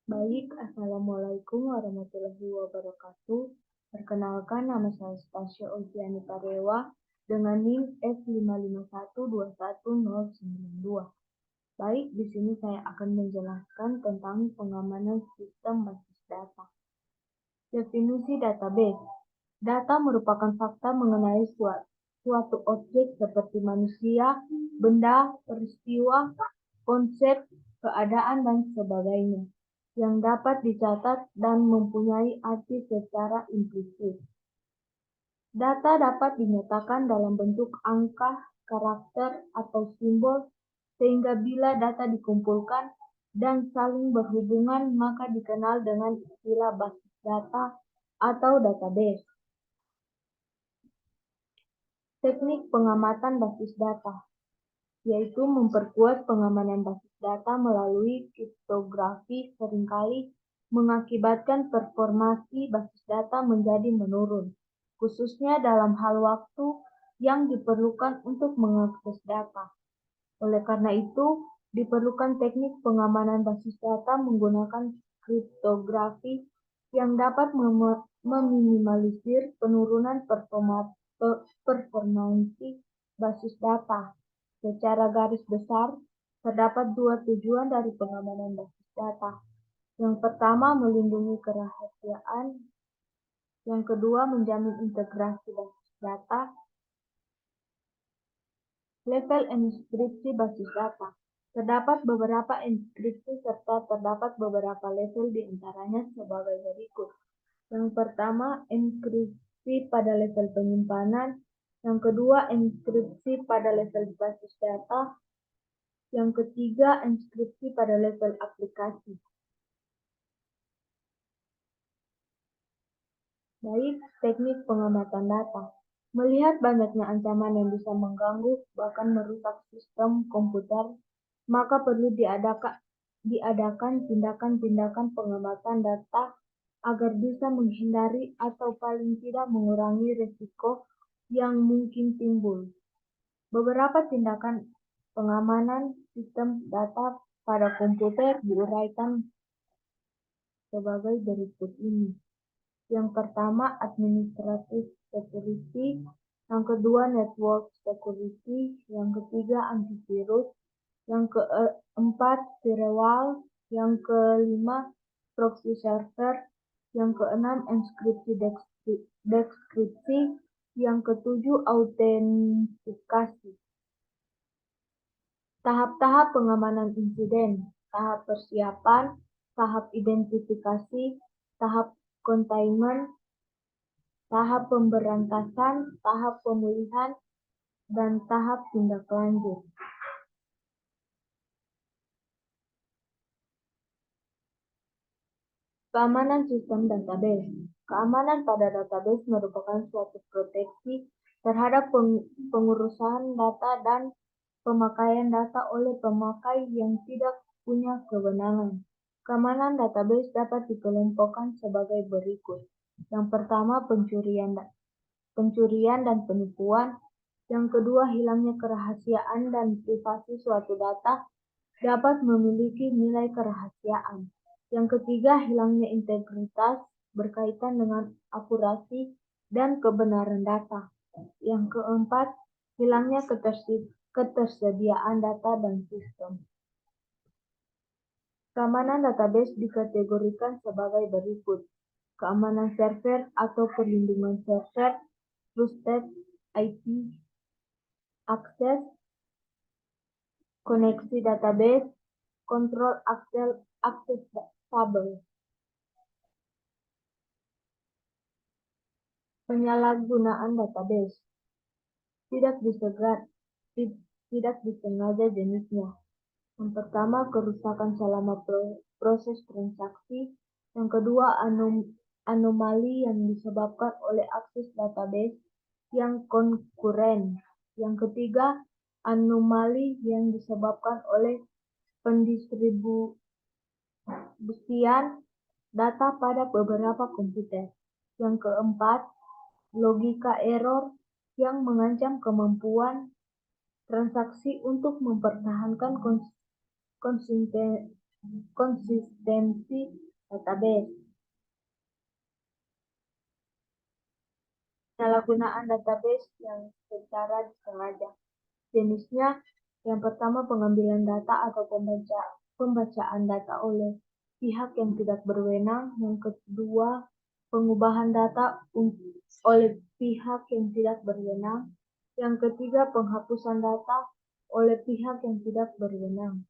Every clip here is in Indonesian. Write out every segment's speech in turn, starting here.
Baik, Assalamualaikum warahmatullahi wabarakatuh. Perkenalkan, nama saya Stasya Ulfiani Padewa dengan NIM F551219092. Baik, di sini saya akan menjelaskan tentang pengamanan sistem basis data. Definisi database. Data merupakan fakta mengenai suatu objek seperti manusia, benda, peristiwa, konsep, keadaan, dan sebagainya, yang dapat dicatat dan mempunyai arti secara implisit. Data dapat dinyatakan dalam bentuk angka, karakter, atau simbol, sehingga bila data dikumpulkan dan saling berhubungan maka dikenal dengan istilah basis data atau database. Teknik pengamatan basis data, yaitu memperkuat pengamanan basis data melalui kriptografi seringkali mengakibatkan performasi basis data menjadi menurun, khususnya dalam hal waktu yang diperlukan untuk mengakses data. Oleh karena itu, diperlukan teknik pengamanan basis data menggunakan kriptografi yang dapat meminimalisir penurunan performansi basis data. Secara garis besar, terdapat dua tujuan dari pengamanan basis data. Yang pertama, melindungi kerahasiaan. Yang kedua, menjamin integrasi basis data. Level enskripsi basis data. Terdapat beberapa enskripsi serta terdapat beberapa level di antaranya sebagai berikut. Yang pertama, enskripsi pada level penyimpanan. Yang kedua, enskripsi pada level basis data. Yang ketiga, enskripsi pada level aplikasi. Baik, teknik pengamatan data. Melihat banyaknya ancaman yang bisa mengganggu bahkan merusak sistem komputer, maka perlu diadakan tindakan-tindakan pengamatan data agar bisa menghindari atau paling tidak mengurangi risiko yang mungkin timbul. Beberapa tindakan pengamanan sistem data pada komputer diuraikan sebagai berikut ini. Yang pertama, administrative security. Yang kedua, network security. Yang ketiga, antivirus. Yang keempat, firewall. Yang kelima, proxy server. Yang keenam, enskripsi deskripsi. Yang ketujuh, autentikasi. Tahap-tahap pengamanan insiden, tahap persiapan, tahap identifikasi, tahap containment, tahap pemberantasan, tahap pemulihan, dan tahap tindak lanjut. Keamanan sistem database. Keamanan pada database merupakan suatu proteksi terhadap pengurusan data dan pemakaian data oleh pemakai yang tidak punya kewenangan. Keamanan database dapat dikelompokkan sebagai berikut. Yang pertama, pencurian dan penipuan. Yang kedua, hilangnya kerahasiaan dan privasi suatu data dapat memiliki nilai kerahasiaan. Yang ketiga, hilangnya integritas berkaitan dengan akurasi dan kebenaran data. Yang keempat, hilangnya ketersediaan data dan sistem. Keamanan database dikategorikan sebagai berikut. Keamanan server atau perlindungan server, trusted IP access, koneksi database, kontrol akses tabel. Penyalahgunaan database. Tidak disengaja jenisnya. Yang pertama, kerusakan selama proses transaksi. Yang kedua, anomali yang disebabkan oleh akses database yang konkuren. Yang ketiga, anomali yang disebabkan oleh pendistribusian data pada beberapa komputer. Yang keempat, logika error yang mengancam kemampuan transaksi untuk mempertahankan konsistensi database. Penyalahgunaan database yang secara disengaja. Jenisnya, yang pertama pengambilan data atau pembacaan data oleh pihak yang tidak berwenang. Yang kedua, pengubahan data oleh pihak yang tidak berwenang. Yang ketiga, penghapusan data oleh pihak yang tidak berwenang.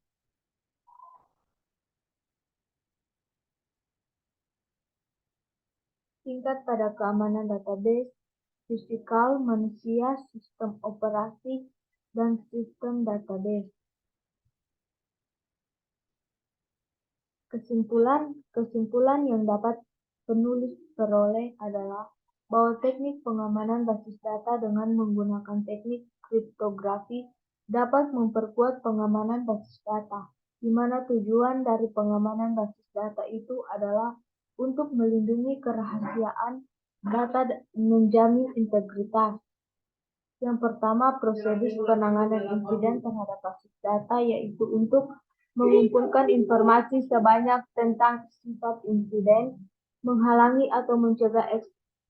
Tingkat pada keamanan database, fisikal, manusia, sistem operasi, dan sistem database. Kesimpulan yang dapat penulis peroleh adalah bahwa teknik pengamanan basis data dengan menggunakan teknik kriptografi dapat memperkuat pengamanan basis data, di mana tujuan dari pengamanan basis data itu adalah untuk melindungi kerahasiaan data dan menjamin integritas. Yang pertama, prosedur penanganan insiden terhadap basis data yaitu untuk mengumpulkan informasi sebanyak tentang sifat insiden, menghalangi atau mencegah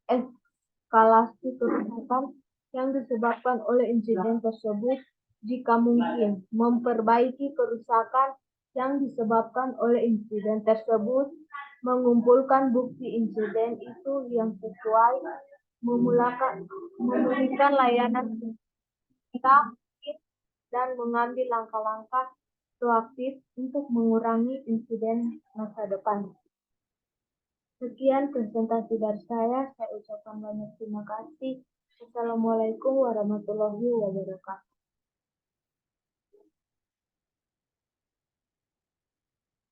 eskalasi kerusakan yang disebabkan oleh insiden tersebut jika mungkin, memperbaiki kerusakan yang disebabkan oleh insiden tersebut, mengumpulkan bukti insiden itu yang sesuai, memulihkan layanan kita, dan mengambil langkah-langkah proaktif untuk mengurangi insiden masa depan. Sekian presentasi dari saya ucapkan banyak terima kasih. Assalamualaikum warahmatullahi wabarakatuh.